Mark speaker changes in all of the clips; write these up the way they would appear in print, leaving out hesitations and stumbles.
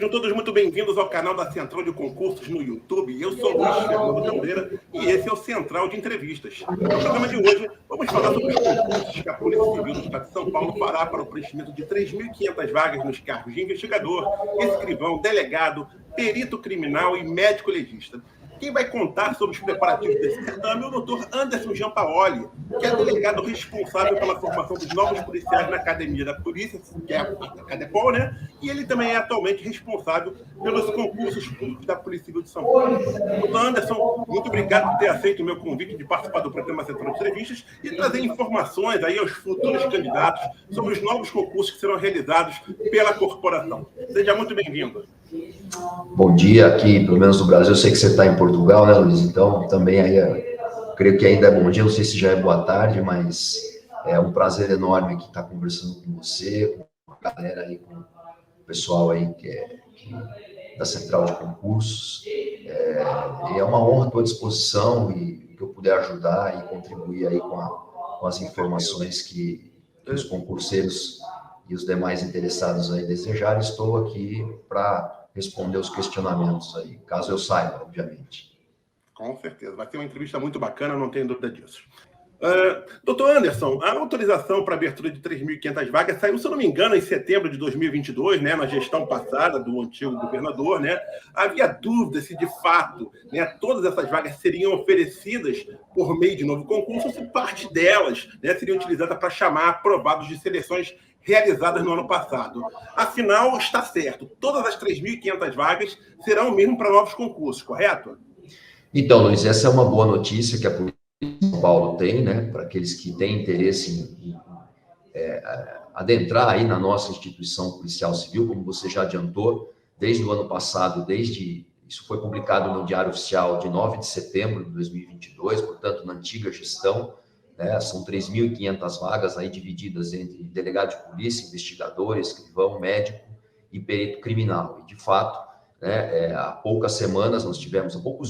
Speaker 1: Sejam todos muito bem-vindos ao canal da Central de Concursos no YouTube. Eu sou o Luiz Fernando Cambeira e esse é o Central de Entrevistas. No programa de hoje, vamos falar sobre os concursos que a Polícia Civil do Estado de São Paulo fará para o preenchimento de 3.500 vagas nos cargos de investigador, escrivão, delegado, perito criminal e médico legista. Quem vai contar sobre os preparativos desse certame é o doutor Anderson Giampaoli, que é delegado responsável pela formação dos novos policiais na Academia da Polícia, que é a Cadepol, né? E ele também é atualmente responsável pelos concursos públicos da Polícia Civil de São Paulo. Doutor Anderson, muito obrigado por ter aceito o meu convite de participar do programa Central de Entrevistas e trazer informações aí aos futuros candidatos sobre os novos concursos que serão realizados pela corporação. Seja muito bem-vindo.
Speaker 2: Bom dia aqui, pelo menos no Brasil. Eu sei que você está em Portugal, né, Luiz? Então, também aí, creio que ainda é bom dia. Não sei se já é boa tarde, mas é um prazer enorme aqui estar conversando com você, com a galera aí, com o pessoal aí que da Central de Concursos. E é uma honra à tua disposição e que eu puder ajudar e contribuir aí com as informações que os concurseiros e os demais interessados aí desejarem. Estou aqui para responder os questionamentos aí, caso eu saiba, obviamente.
Speaker 1: Com certeza, vai ser uma entrevista muito bacana, não tenho dúvida disso. Doutor Anderson, a autorização para a abertura de 3.500 vagas saiu, se eu não me engano, em setembro de 2022, né, na gestão passada do antigo governador, né? Havia dúvida se, de fato, né, todas essas vagas seriam oferecidas por meio de novo concurso, ou se parte delas, né, seria utilizada para chamar aprovados de seleções realizadas no ano passado. Afinal, está certo, todas as 3.500 vagas serão mesmo para novos concursos, correto?
Speaker 2: Então, Luiz, essa é uma boa notícia que a Polícia de São Paulo tem, né, para aqueles que têm interesse em adentrar aí na nossa instituição policial civil, como você já adiantou, desde o ano passado, isso foi publicado no Diário Oficial de 9 de setembro de 2022, portanto, na antiga gestão, né, são 3.500 vagas aí divididas entre delegado de polícia, investigador, escrivão, médico e perito criminal. E, de fato, né, há poucos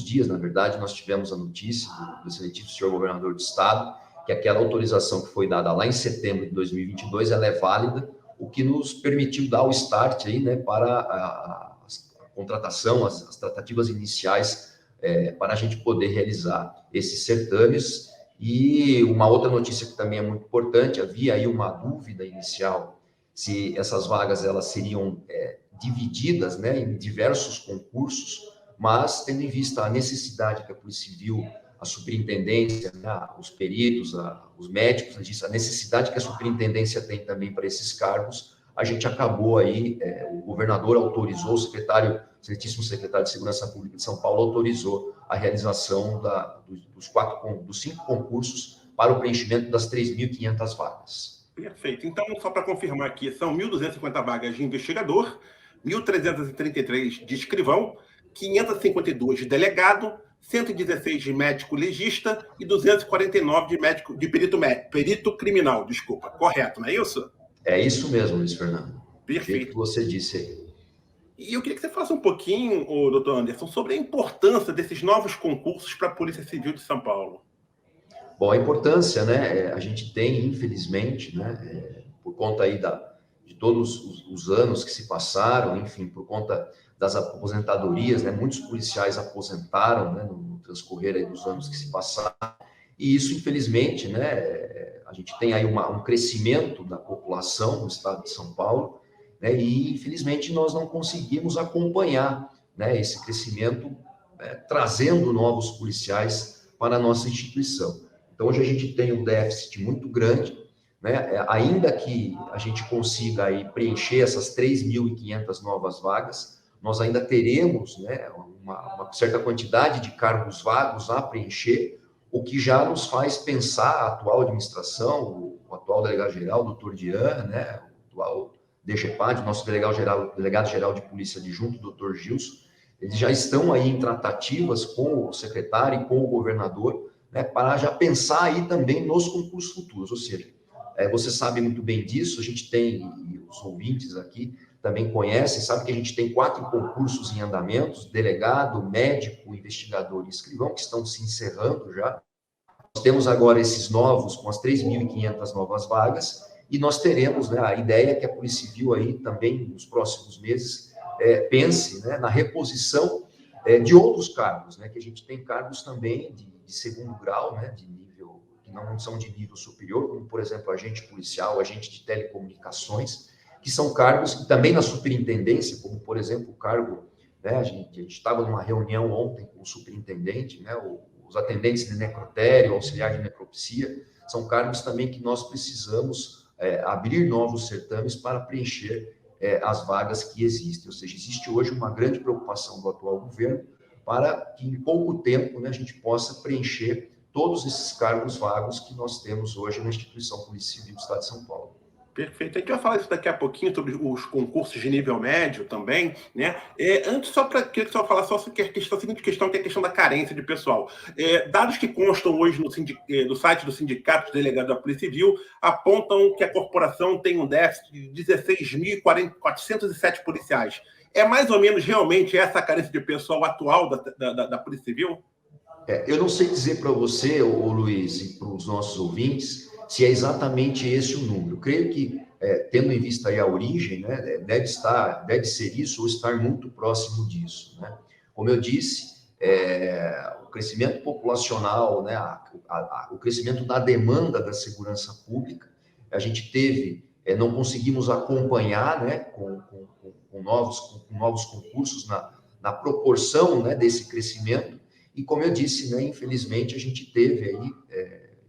Speaker 2: dias, na verdade, nós tivemos a notícia do excelentíssimo senhor governador do estado, que aquela autorização que foi dada lá em setembro de 2022, ela é válida, o que nos permitiu dar o start aí, né, para a contratação, as tratativas iniciais, para a gente poder realizar esses certames. E uma outra notícia que também é muito importante, havia aí uma dúvida inicial se essas vagas elas seriam divididas, né, em diversos concursos, mas tendo em vista a necessidade que a Polícia Civil, a superintendência, né, os peritos, os médicos, a necessidade que a superintendência tem também para esses cargos, a gente acabou aí, o governador autorizou, o excelentíssimo secretário de Segurança Pública de São Paulo autorizou a realização dos 5 concursos para o preenchimento das 3.500 vagas.
Speaker 1: Perfeito. Então, só para confirmar aqui, são 1.250 vagas de investigador, 1.333 de escrivão, 552 de delegado, 116 de médico legista e 249 de perito criminal, desculpa. Correto, não é isso?
Speaker 2: É isso mesmo, Luiz Fernando.
Speaker 1: Perfeito.
Speaker 2: O jeito que você disse aí.
Speaker 1: E eu queria que você falasse um pouquinho, doutor Anderson, sobre a importância desses novos concursos para a Polícia Civil de São Paulo.
Speaker 2: Bom, a importância, né, a gente tem, infelizmente, né, por conta aí de todos os anos que se passaram, enfim, por conta das aposentadorias, né, muitos policiais aposentaram, né, no transcorrer aí dos anos que se passaram, e isso, infelizmente, né, a gente tem aí um crescimento da população no estado de São Paulo, né, e, infelizmente, nós não conseguimos acompanhar, né, esse crescimento, trazendo novos policiais para a nossa instituição. Então, hoje a gente tem um déficit muito grande, né? Ainda que a gente consiga aí preencher essas 3.500 novas vagas, nós ainda teremos, né, uma certa quantidade de cargos vagos a preencher, o que já nos faz pensar a atual administração, o atual delegado-geral, doutor Dian, né, o atual DGPAD, nosso delegado-geral de polícia adjunto, doutor Gilson, eles já estão aí em tratativas com o secretário e com o governador, né, para já pensar aí também nos concursos futuros, ou seja, você sabe muito bem disso, a gente tem, e os ouvintes aqui também conhecem, sabe que a gente tem 4 concursos em andamentos, delegado, médico, investigador e escrivão, que estão se encerrando já. Nós temos agora esses novos, com as 3.500 novas vagas, e nós teremos, né, a ideia é que a Polícia Civil aí também, nos próximos meses, pense, né, na reposição de outros cargos, né, que a gente tem cargos também de segundo grau, né, de nível, que não são de nível superior, como, por exemplo, agente policial, agente de telecomunicações, que são cargos que também na superintendência, como, por exemplo, o cargo, né, a gente estava numa reunião ontem com o superintendente, né, os atendentes de necrotério, auxiliar de necropsia, são cargos também que nós precisamos abrir novos certames para preencher as vagas que existem. Ou seja, existe hoje uma grande preocupação do atual governo para que em pouco tempo, né, a gente possa preencher todos esses cargos vagos que nós temos hoje na instituição Polícia Civil do Estado de São Paulo.
Speaker 1: Perfeito. A gente vai falar isso daqui a pouquinho sobre os concursos de nível médio também, né? Antes, queria que você falasse só sobre a seguinte questão, que é a questão da carência de pessoal. Dados que constam hoje no site do Sindicato de Delegados da Polícia Civil apontam que a corporação tem um déficit de 16.407 policiais. É mais ou menos realmente essa carência de pessoal atual da Polícia Civil?
Speaker 2: Eu não sei dizer para você, ô Luiz, e para os nossos ouvintes, se é exatamente esse o número. Eu creio que, tendo em vista aí a origem, né, deve ser isso ou estar muito próximo disso, né? Como eu disse, o crescimento populacional, né, o crescimento da demanda da segurança pública, a gente teve, não conseguimos acompanhar, né, com novos concursos na proporção, né, desse crescimento. E como eu disse, né, infelizmente a gente teve aí,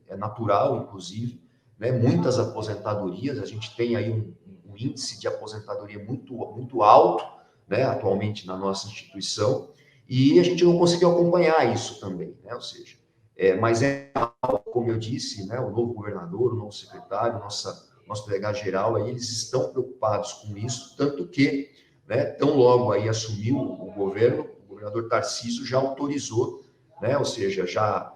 Speaker 2: é natural, inclusive, né, muitas aposentadorias, a gente tem aí um índice de aposentadoria muito alto, né, atualmente na nossa instituição, e a gente não conseguiu acompanhar isso também, né, ou seja, mas como eu disse, né, o novo governador, o novo secretário, nosso delegado-geral, aí eles estão preocupados com isso, tanto que, né, tão logo aí assumiu o governo, o governador Tarcísio já autorizou, né, ou seja, já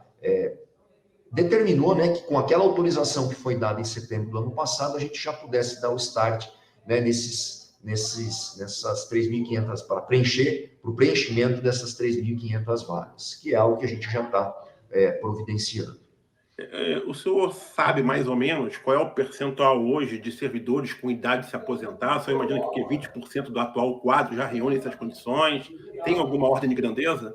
Speaker 2: determinou, né, que com aquela autorização que foi dada em setembro do ano passado, a gente já pudesse dar o start, né, nessas 3.500, para o preenchimento dessas 3.500 vagas, que é algo que a gente já está providenciando.
Speaker 1: O senhor sabe mais ou menos qual é o percentual hoje de servidores com idade de se aposentar? O senhor imagina que 20% do atual quadro já reúne essas condições? Tem alguma ordem de grandeza?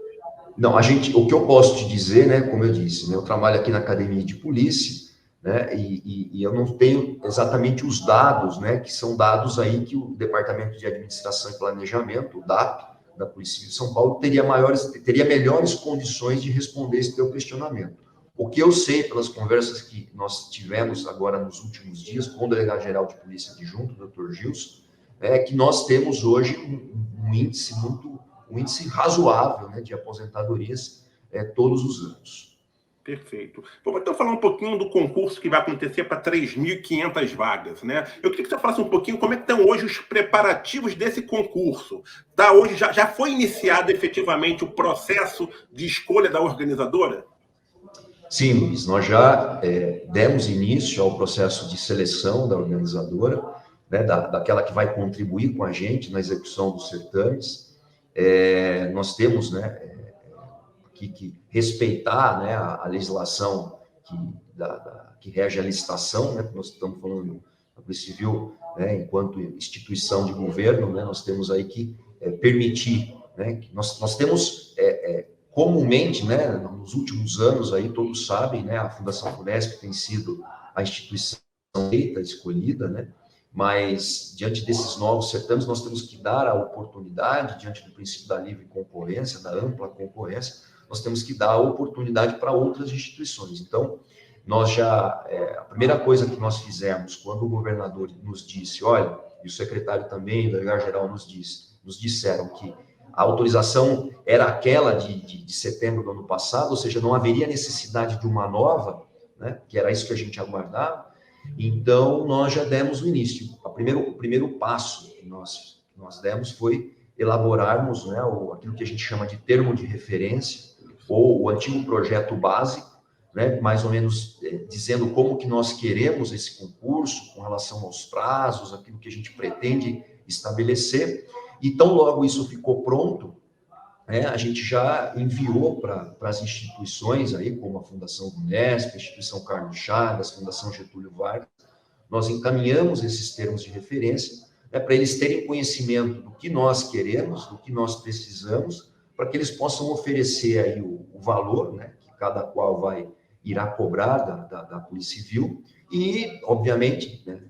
Speaker 2: Não, o que eu posso te dizer, né, como eu disse, né, eu trabalho aqui na Academia de Polícia, né, e eu não tenho exatamente os dados, né, que são dados aí que o Departamento de Administração e Planejamento, o DAP, da Polícia Civil de São Paulo, teria melhores condições de responder esse teu questionamento. O que eu sei pelas conversas que nós tivemos agora nos últimos dias com o delegado-geral de Polícia adjunto, o Dr. Gilson, é que nós temos hoje um índice razoável, né, de aposentadorias todos os anos.
Speaker 1: Perfeito. Vamos então falar um pouquinho do concurso que vai acontecer para 3.500 vagas, né? Eu queria que você falasse um pouquinho como é que estão hoje os preparativos desse concurso. Hoje já foi iniciado efetivamente o processo de escolha da organizadora?
Speaker 2: Sim, Luiz, nós já demos início ao processo de seleção da organizadora, né, daquela que vai contribuir com a gente na execução dos certames. Nós temos, né, que respeitar, né, a legislação que rege a licitação, né, nós estamos falando da Polícia Civil, né, enquanto instituição de governo, né, nós temos aí que permitir, né, que nós temos comumente, né, nos últimos anos aí todos sabem, né, a Fundação Funesp tem sido a instituição eleita, escolhida, né, mas diante desses novos certames nós temos que dar a oportunidade, diante do princípio da livre concorrência, da ampla concorrência, nós temos que dar a oportunidade para outras instituições. Então, a primeira coisa que nós fizemos quando o governador nos disse, olha, e o secretário também, o delegado-geral nos disseram que a autorização era aquela de setembro do ano passado, ou seja, não haveria necessidade de uma nova, né, que era isso que a gente aguardava. Então, nós já demos o início. O primeiro passo que nós demos foi elaborarmos, né, aquilo que a gente chama de termo de referência, ou o antigo projeto base, né, mais ou menos dizendo como que nós queremos esse concurso, com relação aos prazos, aquilo que a gente pretende estabelecer. E tão logo isso ficou pronto, né, a gente já enviou para as instituições, aí, como a Fundação Unesp, a Instituição Carlos Chagas, Fundação Getúlio Vargas, nós encaminhamos esses termos de referência, para eles terem conhecimento do que nós queremos, do que nós precisamos, para que eles possam oferecer aí o valor, né, que cada qual irá cobrar da Polícia Civil, e, obviamente, né,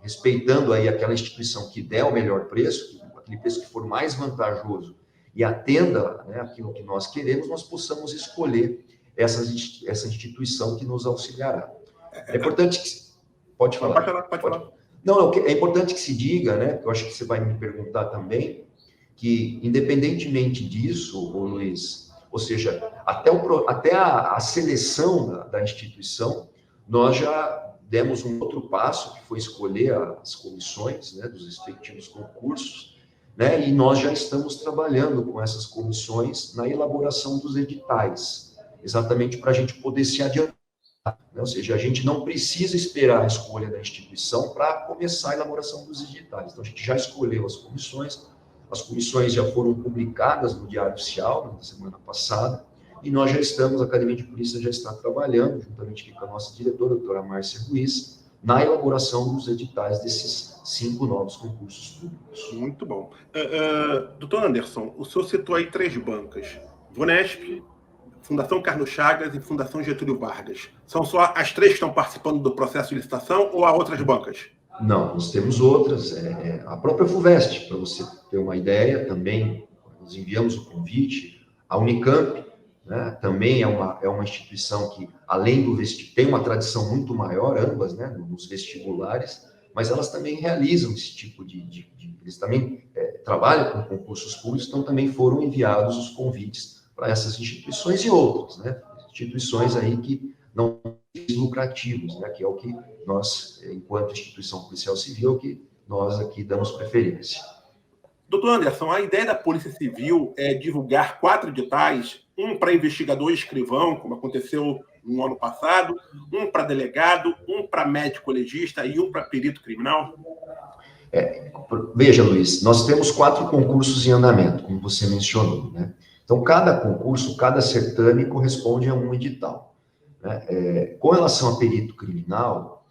Speaker 2: respeitando aí aquela instituição que der o melhor preço, aquele preço que for mais vantajoso e atenda, né, aquilo que nós queremos, nós possamos escolher essa instituição que nos auxiliará. É importante que... Pode falar.
Speaker 1: Pode falar.
Speaker 2: Não, é importante que se diga, né, eu acho que você vai me perguntar também, que, independentemente disso, ô Luiz, ou seja, até a seleção da instituição, nós já demos um outro passo, que foi escolher as comissões, né, dos respectivos concursos, né, e nós já estamos trabalhando com essas comissões na elaboração dos editais, exatamente para a gente poder se adiantar, né, ou seja, a gente não precisa esperar a escolha da instituição para começar a elaboração dos editais. Então, a gente já escolheu as comissões já foram publicadas no Diário Oficial na semana passada, e nós já estamos, a Academia de Polícia já está trabalhando, juntamente com a nossa diretora, a doutora Márcia Ruiz, na elaboração dos editais desses 5 novos concursos públicos.
Speaker 1: Muito bom. Doutor Anderson, o senhor citou aí 3 bancas, Vunesp, Fundação Carlos Chagas e Fundação Getúlio Vargas. São só as 3 que estão participando do processo de licitação ou há outras bancas?
Speaker 2: Não, nós temos outras. A própria FUVEST, para você ter uma ideia, também nós enviamos o convite. A Unicamp, né, também é uma instituição que, além do vestibular, tem uma tradição muito maior, ambas, né, nos vestibulares, mas elas também realizam esse tipo eles também trabalham com concursos públicos, então também foram enviados os convites para essas instituições e outras, né, instituições aí que não são lucrativos, né, que é o que nós, enquanto instituição policial civil, que nós aqui damos preferência.
Speaker 1: Doutor Anderson, a ideia da Polícia Civil é divulgar 4 editais, um para investigador e escrivão, como aconteceu no ano passado, um para delegado, um para médico legista e um para perito criminal?
Speaker 2: Veja, Luiz, nós temos 4 concursos em andamento, como você mencionou, né? Então, cada concurso, cada certame corresponde a um edital, né? Com relação a perito criminal,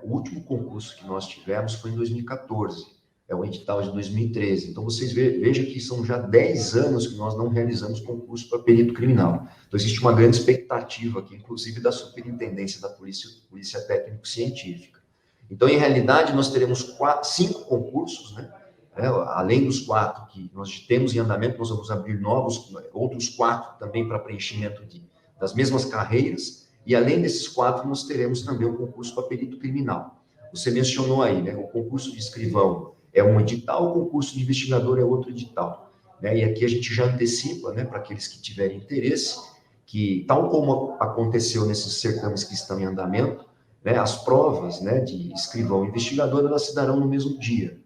Speaker 2: o último concurso que nós tivemos foi em 2014, é o edital de 2013. Então, vocês vejam que são já 10 anos que nós não realizamos concurso para perito criminal. Então, existe uma grande expectativa aqui, inclusive da Superintendência da Polícia Técnico-Científica. Então, em realidade, nós teremos 5 concursos, né? Além dos 4 que nós temos em andamento, nós vamos abrir outros 4 também para preenchimento das mesmas carreiras, e além desses 4, nós teremos também um concurso para perito criminal. Você mencionou aí, né, o concurso de escrivão é um edital, o concurso de investigador é outro edital, né, e aqui a gente já antecipa, né, para aqueles que tiverem interesse, que tal como aconteceu nesses certames que estão em andamento, né, as provas, né, de escrivão e investigador, elas se darão no mesmo dia,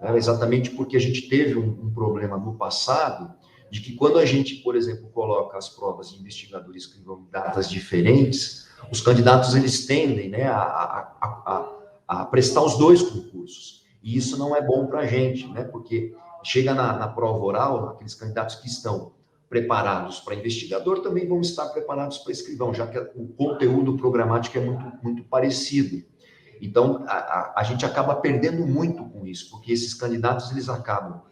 Speaker 2: né, exatamente porque a gente teve um problema no passado, de que quando a gente, por exemplo, coloca as provas de investigador e escrivão em datas diferentes, os candidatos, eles tendem, né, a prestar os 2 concursos. E isso não é bom para a gente, né, porque chega na prova oral, aqueles candidatos que estão preparados para investigador também vão estar preparados para escrivão, já que o conteúdo programático é muito, muito parecido. Então, a gente acaba perdendo muito com isso, porque esses candidatos, eles acabam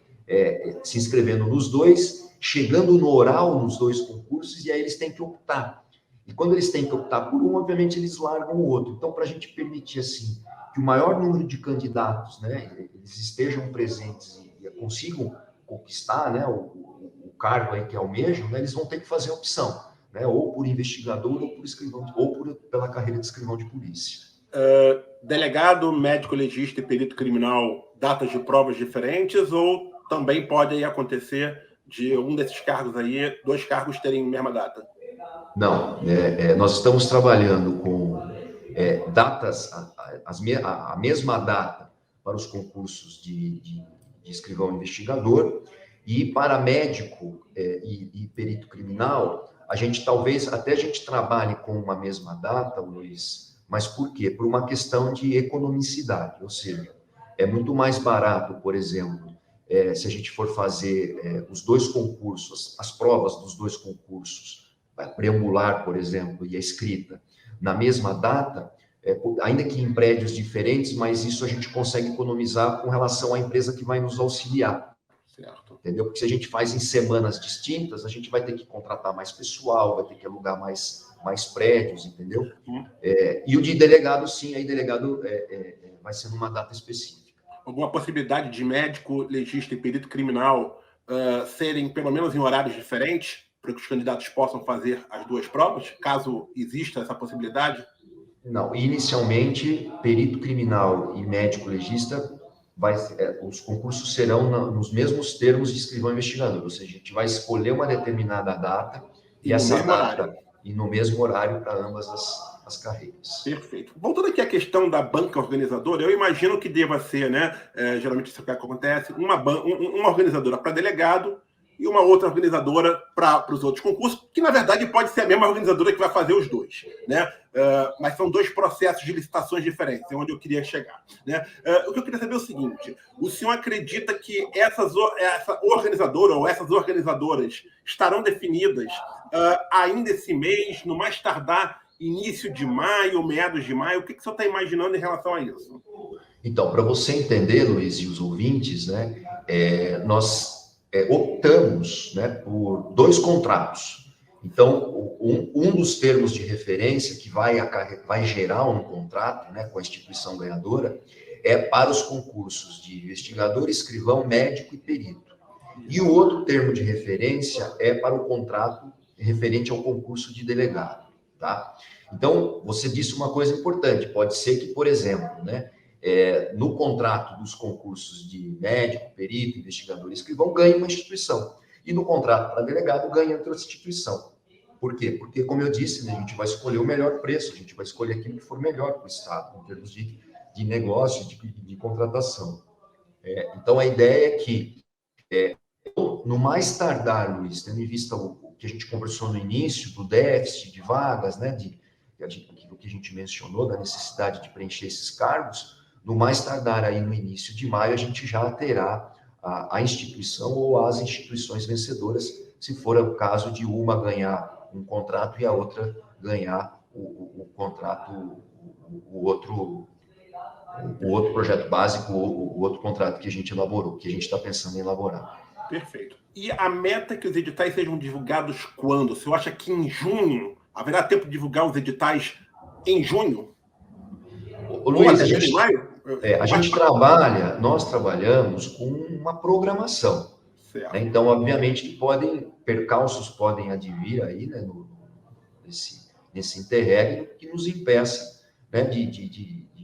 Speaker 2: se inscrevendo nos 2, chegando no oral nos 2 concursos, e aí eles têm que optar. E quando eles têm que optar por um, obviamente, eles largam o outro. Então, para a gente permitir, assim, que o maior número de candidatos, né, eles estejam presentes e consigam conquistar, né, o cargo aí que almejam, né, eles vão ter que fazer a opção, né, ou por investigador, ou por escrivão, ou pela carreira de escrivão de polícia.
Speaker 1: Delegado, médico legista e perito criminal, datas de provas diferentes, ou também pode aí acontecer de um desses cargos aí, 2 cargos terem a mesma data?
Speaker 2: Não, nós estamos trabalhando com datas, a mesma data para os concursos de escrivão investigador, e para médico e perito criminal, a gente trabalhe com uma mesma data, Luiz, mas por quê? Por uma questão de economicidade, ou seja, é muito mais barato, por exemplo, se a gente for fazer os 2 concursos, as provas dos 2 concursos, a preambular, por exemplo, e a escrita, na mesma data, ainda que em prédios diferentes, mas isso a gente consegue economizar com relação à empresa que vai nos auxiliar. Certo. Entendeu? Porque se a gente faz em semanas distintas, a gente vai ter que contratar mais pessoal, vai ter que alugar mais prédios, entendeu? E o de delegado, sim, aí delegado vai ser numa data específica.
Speaker 1: Alguma possibilidade de médico, legista e perito criminal serem pelo menos em horários diferentes, para que os candidatos possam fazer as duas provas, caso exista essa possibilidade?
Speaker 2: Não, inicialmente, perito criminal e médico legista, os concursos serão nos mesmos termos de escrivão investigador, ou seja, a gente vai escolher uma determinada data e essa data e no mesmo horário para ambas as carreiras.
Speaker 1: Perfeito. Voltando aqui à questão da banca organizadora, eu imagino que deva ser, né? Geralmente isso que acontece, uma organizadora para delegado e uma outra organizadora para os outros concursos, que na verdade pode ser a mesma organizadora que vai fazer os dois, né? Mas são dois processos de licitações diferentes, é onde eu queria chegar, né? O que eu queria saber é o seguinte: o senhor acredita que essa organizadora ou essas organizadoras estarão definidas ainda esse mês, no mais tardar início de maio, meados de maio? O que o senhor está imaginando em relação a isso?
Speaker 2: Então, para você entender, Luiz, e os ouvintes, né, nós optamos, né, por 2 contratos. Então, um dos termos de referência que vai gerar um contrato, né, com a instituição ganhadora é para os concursos de investigador, escrivão, médico e perito. E o outro termo de referência é para o contrato referente ao concurso de delegado, tá? Então, você disse uma coisa importante, pode ser que, por exemplo, né, no contrato dos concursos de médico, perito, investigador e escrivão, ganhe uma instituição. E no contrato para delegado, ganha outra instituição. Por quê? Porque, como eu disse, né, a gente vai escolher o melhor preço, a gente vai escolher aquilo que for melhor para o Estado, em termos de negócio, de contratação. Então, a ideia é que, no mais tardar, Luiz, tendo em vista o que a gente conversou no início, do déficit de vagas, né, aquilo que a gente mencionou, da necessidade de preencher esses cargos, no mais tardar aí no início de maio, a gente já terá a instituição ou as instituições vencedoras, se for o caso de uma ganhar um contrato e a outra ganhar o contrato, o outro projeto básico, o outro contrato que a gente elaborou, que a gente está pensando em elaborar.
Speaker 1: Perfeito. E a meta é que os editais sejam divulgados quando? Você acha que em junho haverá tempo de divulgar os editais em junho?
Speaker 2: Luiz, nós trabalhamos com uma programação. Né? Então, obviamente, que percalços podem advir aí, né, nesse interregno que nos impeça, né, de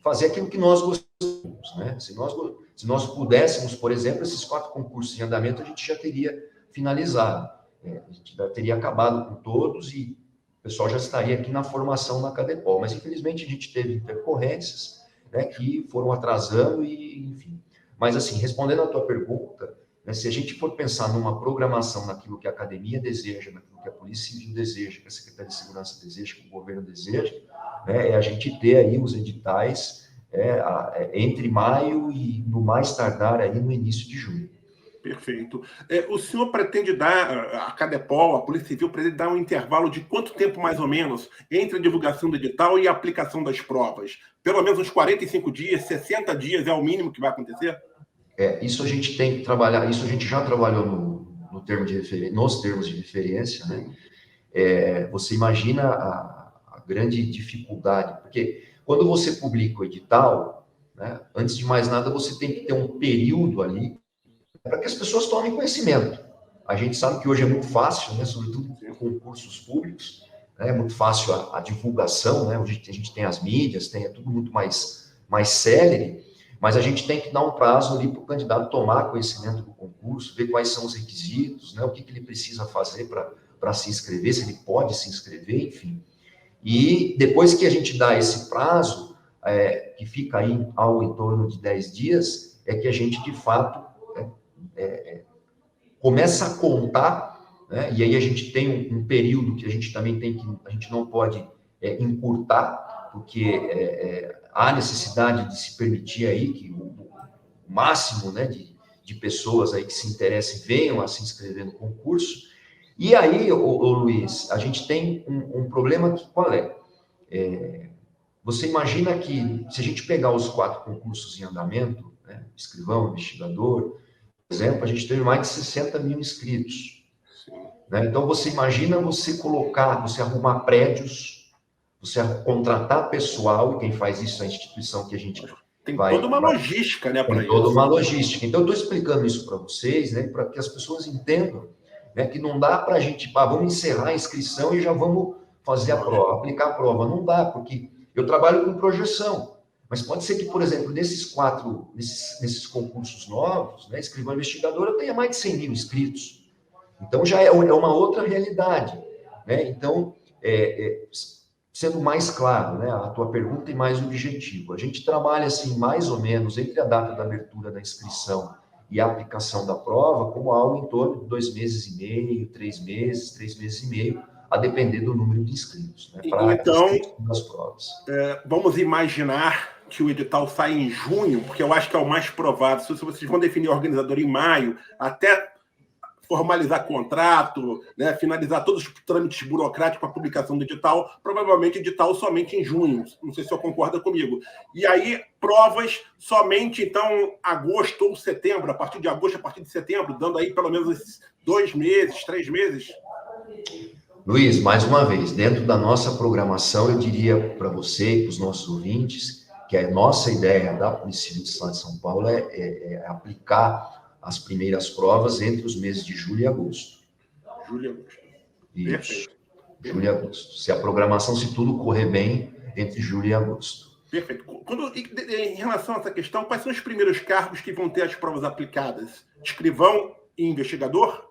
Speaker 2: fazer aquilo que nós gostamos. Né? Se nós pudéssemos, por exemplo, esses 4 concursos em andamento, a gente já teria finalizado. A gente já teria acabado com todos e o pessoal já estaria aqui na formação na Cadepol. Mas, infelizmente, a gente teve intercorrências, né, que foram atrasando e, enfim. Mas, assim, respondendo à tua pergunta, né, se a gente for pensar numa programação naquilo que a academia deseja, naquilo que a Polícia Civil deseja, que a Secretaria de Segurança deseja, que o governo deseja, né, é a gente ter aí os editais entre maio e, no mais tardar, aí no início de junho.
Speaker 1: Perfeito. O senhor pretende dar, a Cadepol, a Polícia Civil, pretende dar um intervalo de quanto tempo, mais ou menos, entre a divulgação do edital e a aplicação das provas? Pelo menos uns 45 dias, 60 dias é o mínimo que vai acontecer?
Speaker 2: Isso a gente tem que trabalhar, isso a gente já trabalhou nos termos de referência, né? Você imagina a grande dificuldade, porque quando você publica o edital, né, antes de mais nada, você tem que ter um período ali para que as pessoas tomem conhecimento. A gente sabe que hoje é muito fácil, né, sobretudo em concursos públicos, né, é muito fácil a divulgação, né, hoje a gente tem as mídias, é tudo muito mais célere, mas a gente tem que dar um prazo ali para o candidato tomar conhecimento do concurso, ver quais são os requisitos, né, o que ele precisa fazer para se inscrever, se ele pode se inscrever, enfim. E depois que a gente dá esse prazo, que fica aí algo em torno de 10 dias, é que a gente, de fato, começa a contar, né? E aí a gente tem um período que a gente também a gente não pode encurtar, porque há necessidade de se permitir aí que o máximo, né, de pessoas aí que se interessem venham a se inscrever no concurso. E aí, Luiz, a gente tem um problema que qual é? você imagina que, se a gente pegar os 4 concursos em andamento, né, escrivão, investigador, por exemplo, a gente teve mais de 60 mil inscritos. Né? Então, você imagina você colocar, você arrumar prédios, você contratar pessoal, e quem faz isso é a instituição que a gente
Speaker 1: tem toda uma logística, né, para isso.
Speaker 2: Tem toda uma logística. Então, eu estou explicando isso para vocês, né, para que as pessoas entendam, né, que não dá para a gente, vamos encerrar a inscrição e já vamos fazer a prova, aplicar a prova. Não dá, porque eu trabalho com projeção. Mas pode ser que, por exemplo, nesses concursos novos, né, escrivão investigador, eu tenha mais de 100 mil inscritos. Então, já é uma outra realidade. Né? Então, sendo mais claro, né, a tua pergunta e mais objetivo, a gente trabalha, assim, mais ou menos, entre a data da abertura da inscrição e a aplicação da prova, como algo em torno de 2 meses e meio, 3 meses e meio, a depender do número de inscritos. Né,
Speaker 1: então,
Speaker 2: das provas.
Speaker 1: Vamos imaginar que o edital sai em junho, porque eu acho que é o mais provável. Se vocês vão definir organizador em maio, até formalizar contrato, né, finalizar todos os trâmites burocráticos para a publicação do edital, provavelmente edital somente em junho. Não sei se você concorda comigo. E aí, provas somente, então, agosto ou setembro, a partir de agosto, a partir de setembro, dando aí pelo menos esses 2 meses, 3 meses.
Speaker 2: Luiz, mais uma vez, dentro da nossa programação, eu diria para você e para os nossos ouvintes que a nossa ideia da Polícia Civil do Estado de São Paulo é aplicar as primeiras provas entre os meses de julho e agosto.
Speaker 1: Julho e agosto.
Speaker 2: Isso.
Speaker 1: Perfeito.
Speaker 2: Julho e agosto. Se a programação, se tudo correr bem, entre julho e agosto.
Speaker 1: Perfeito. Em relação a essa questão, quais são os primeiros cargos que vão ter as provas aplicadas? Escrivão e investigador?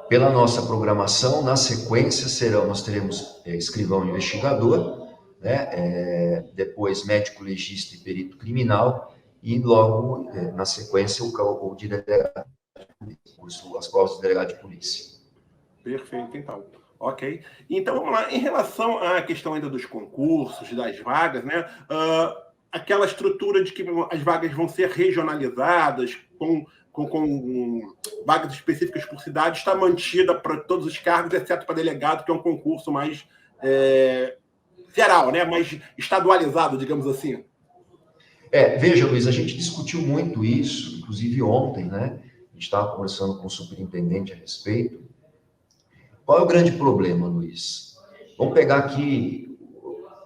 Speaker 2: Pela nossa programação, na sequência nós teremos escrivão e investigador, né? Depois médico legista e perito criminal, e logo, na sequência, o delegado de polícia, as provas de delegado de polícia.
Speaker 1: Perfeito, então. Ok. Então, vamos lá. Em relação à questão ainda dos concursos, das vagas, né? Aquela estrutura de que as vagas vão ser regionalizadas, com vagas específicas por cidade, está mantida para todos os cargos, exceto para delegado, que é um concurso mais geral, né? Mais estadualizado, digamos assim.
Speaker 2: Veja, Luiz, a gente discutiu muito isso, inclusive ontem, né? A gente estava conversando com o superintendente a respeito. Qual é o grande problema, Luiz? Vamos pegar aqui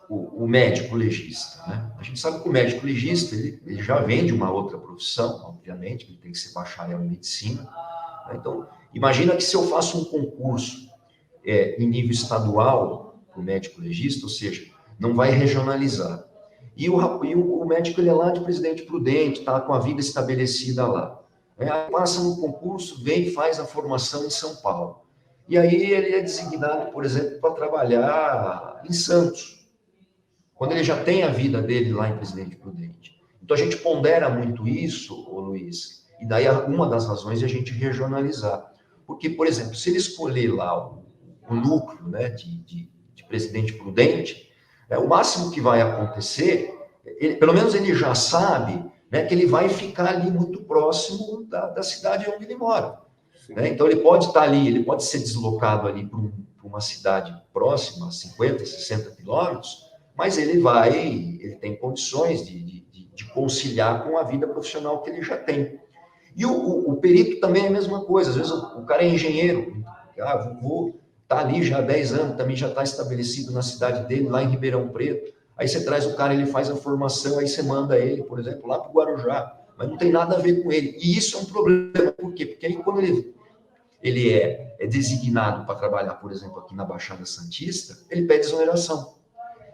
Speaker 2: o médico legista, né? A gente sabe que o médico legista, ele já vem de uma outra profissão, obviamente, ele tem que ser bacharel em medicina. Né? Então, imagina que se eu faço um concurso em nível estadual para o médico legista, ou seja, não vai regionalizar. E o médico, ele é lá de Presidente Prudente, está com a vida estabelecida lá. Aí passa no concurso, vem e faz a formação em São Paulo. E aí ele é designado, por exemplo, para trabalhar em Santos, quando ele já tem a vida dele lá em Presidente Prudente. Então a gente pondera muito isso, Luiz, e daí uma das razões é a gente regionalizar. Porque, por exemplo, se ele escolher lá o núcleo, né, de Presidente Prudente, o máximo que vai acontecer, pelo menos ele já sabe, né, que ele vai ficar ali muito próximo da cidade onde ele mora. Né? Então, ele pode estar ali, ele pode ser deslocado ali para uma cidade próxima, 50, 60 quilômetros, mas ele tem condições de conciliar com a vida profissional que ele já tem. E o perito também é a mesma coisa, às vezes o cara é engenheiro, vou está ali já há 10 anos, também já está estabelecido na cidade dele, lá em Ribeirão Preto. Aí você traz o cara, ele faz a formação, aí você manda ele, por exemplo, lá para o Guarujá. Mas não tem nada a ver com ele. E isso é um problema. Por quê? Porque aí quando ele é designado para trabalhar, por exemplo, aqui na Baixada Santista, ele pede exoneração.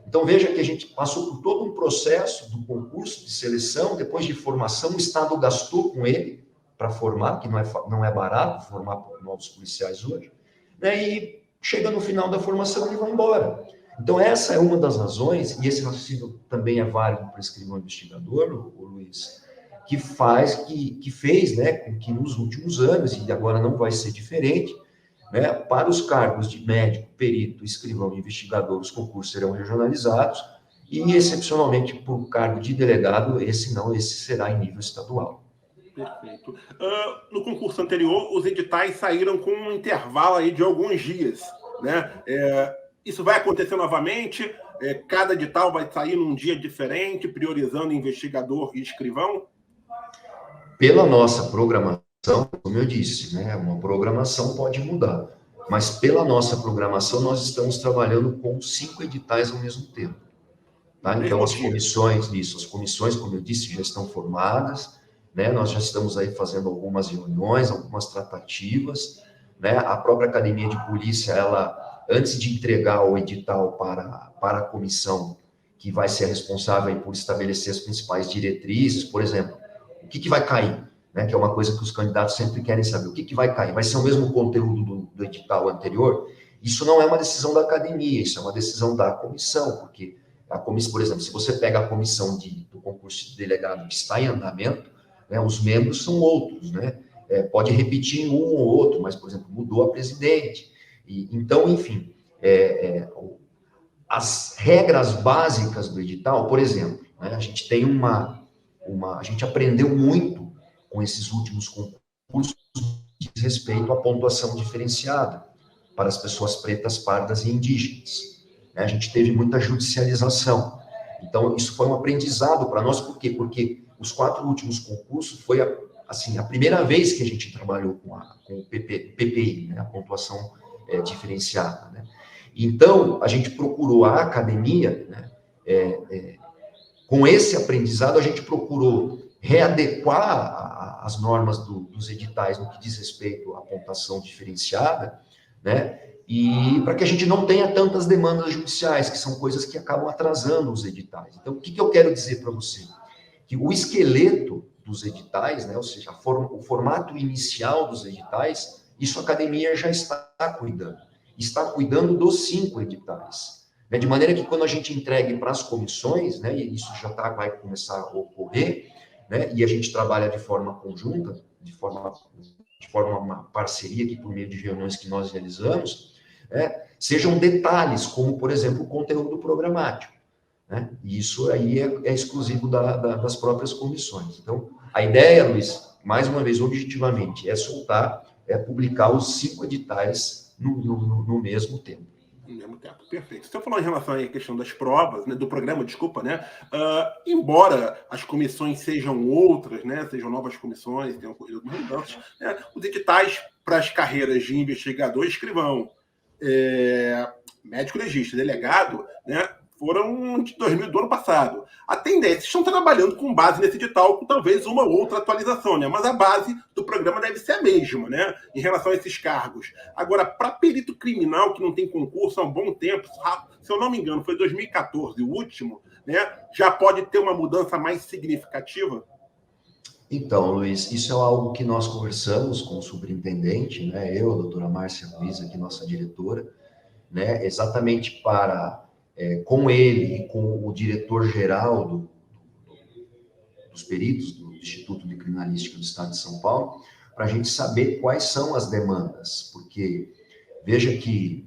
Speaker 2: Então veja que a gente passou por todo um processo do concurso de seleção, depois de formação, o Estado gastou com ele para formar, que não é barato formar novos policiais hoje, né? E chega no final da formação e ele vai embora. Então, essa é uma das razões, e esse raciocínio também é válido para o escrivão investigador, o Luiz, que fez, né, com que nos últimos anos, e agora não vai ser diferente, né, para os cargos de médico, perito, escrivão e investigador, os concursos serão regionalizados, e, excepcionalmente, por o cargo de delegado, esse será em nível estadual.
Speaker 1: Perfeito. No concurso anterior, os editais saíram com um intervalo aí de alguns dias, né? Isso vai acontecer novamente? Cada edital vai sair num dia diferente, priorizando investigador e escrivão?
Speaker 2: Pela nossa programação, como eu disse, né, uma programação pode mudar, mas pela nossa programação nós estamos trabalhando com 5 editais ao mesmo tempo. Tá? Então, as comissões, como eu disse, já estão formadas, né? Nós já estamos aí fazendo algumas reuniões, algumas tratativas, né? A própria Academia de Polícia, ela, antes de entregar o edital para a comissão, que vai ser responsável por estabelecer as principais diretrizes, por exemplo, o que vai cair? Né? Que é uma coisa que os candidatos sempre querem saber. O que vai cair? Vai ser o mesmo conteúdo do edital anterior? Isso não é uma decisão da academia, isso é uma decisão da comissão, porque a comissão, por exemplo, se você pega a comissão do concurso de delegado que está em andamento, né, os membros são outros, né? Pode repetir em um ou outro, mas, por exemplo, mudou a presidente. Então, enfim, as regras básicas do edital, por exemplo, né, a gente tem a gente aprendeu muito com esses últimos concursos que diz respeito à pontuação diferenciada para as pessoas pretas, pardas e indígenas. A gente teve muita judicialização. Então, isso foi um aprendizado para nós. Por quê? Porque os 4 últimos concursos foi a primeira vez que a gente trabalhou com o PPI, né, a pontuação diferenciada. Né? Então, a gente procurou a academia, né, com esse aprendizado, a gente procurou readequar as normas dos editais no que diz respeito à pontuação diferenciada, né? E para que a gente não tenha tantas demandas judiciais, que são coisas que acabam atrasando os editais. Então, o que eu quero dizer para você? Que o esqueleto dos editais, né, ou seja, o formato inicial dos editais, isso a academia já está cuidando. Está cuidando dos 5 editais. Né, de maneira que quando a gente entregue para as comissões, né, e isso já vai começar a ocorrer, né, e a gente trabalha de forma conjunta, de forma uma parceria aqui por meio de reuniões que nós realizamos, sejam detalhes, como, por exemplo, o conteúdo programático. Né? E isso aí é exclusivo das próprias comissões. Então, a ideia, Luiz, mais uma vez, objetivamente, é publicar os 5 editais no mesmo tempo.
Speaker 1: No mesmo tempo, perfeito. Você falou em relação à questão das provas, né, do programa, desculpa, né? Embora as comissões sejam outras, né, sejam novas comissões, tenham ocorrido algumas mudanças, né, os editais para as carreiras de investigador e escrivão, médico legista, delegado, né, foram de 2000 do ano passado. A tendência, estão trabalhando com base nesse edital, com talvez uma outra atualização, né? Mas a base do programa deve ser a mesma, né? Em relação a esses cargos. Agora, para perito criminal, que não tem concurso há um bom tempo, se eu não me engano, foi 2014 o último, né? Já pode ter uma mudança mais significativa?
Speaker 2: Então, Luiz, isso é algo que nós conversamos com o superintendente, né? Eu, a doutora Márcia Ruiz, aqui, nossa diretora, né? Exatamente para... com ele e com o diretor-geral dos peritos do Instituto de Criminalística do Estado de São Paulo, para a gente saber quais são as demandas, porque veja que,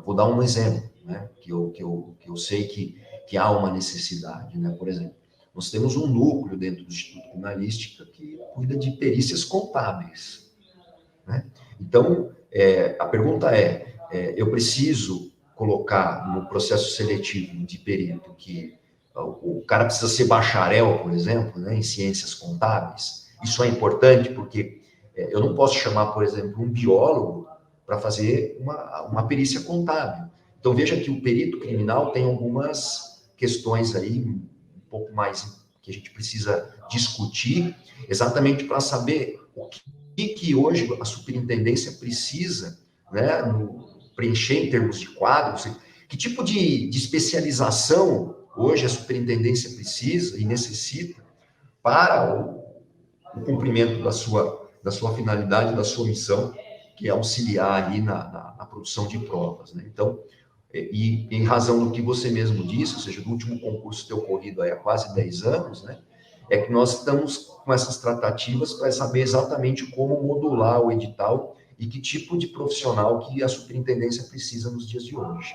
Speaker 2: vou dar um exemplo, né, que eu sei que há uma necessidade, né, por exemplo, nós temos um núcleo dentro do Instituto de Criminalística que cuida de perícias contábeis, né? Então, a pergunta eu preciso colocar no processo seletivo de perito que o cara precisa ser bacharel, por exemplo, né, em ciências contábeis. Isso é importante porque eu não posso chamar, por exemplo, um biólogo para fazer uma perícia contábil. Então, veja que o perito criminal tem algumas questões aí um pouco mais que a gente precisa discutir, exatamente para saber o que hoje a superintendência precisa, né, preencher em termos de quadros, que tipo de especialização hoje a superintendência precisa e necessita para o cumprimento da sua finalidade, da sua missão, que é auxiliar ali na produção de provas, né? Então, e em razão do que você mesmo disse, ou seja, do último concurso ter ocorrido há quase 10 anos, né, é que nós estamos com essas tratativas para saber exatamente como modular o edital e que tipo de profissional que a superintendência precisa nos dias de hoje.